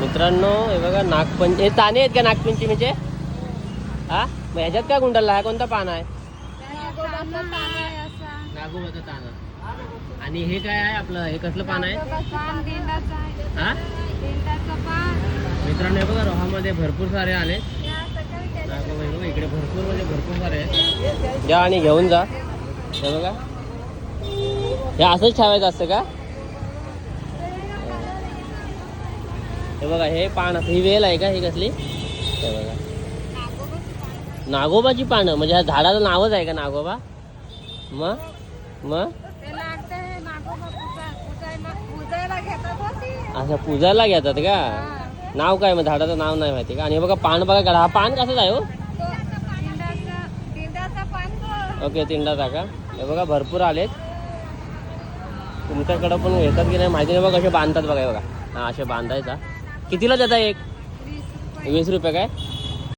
मित्रांनो हे बघा हे ताने आहेत का नागपंचमीचे? हा मग ह्याच्यात काय गुंडाला हा कोणता पान आहे? नागोबाचा ताना. आणि हे काय आहे आपलं? हे कसलं पान आहे? हा मित्रांनो हे बघा रोहामध्ये भरपूर सारे आले नागोबा. बघा इकडे भरपूर म्हणजे भरपूर सारे आहेत. या आणि घेऊन जा. हे बघा हे असंच ठेवायचं असतं का? हे बघा हे पान ही वेल आहे का? ही कसली? हे बघा नागोबाची पानं म्हणजे ह्या झाडाचं नावच आहे का नागोबा? मग अच्छा पूजायला घेतात का? नाव काय मग झाडाचं नाव नाही माहिती का? आणि हे बघा पान बघा का हा पान कसं आहे हो? ओके तिंडाचा का? हे बघा भरपूर आलेत. तुमच्याकडं पण घेतात की नाही माहिती नाही. बघा कसे बांधतात बघा. हे बघा हा असे बांधायचा. कितीला देता एक? 20 रुपये काय?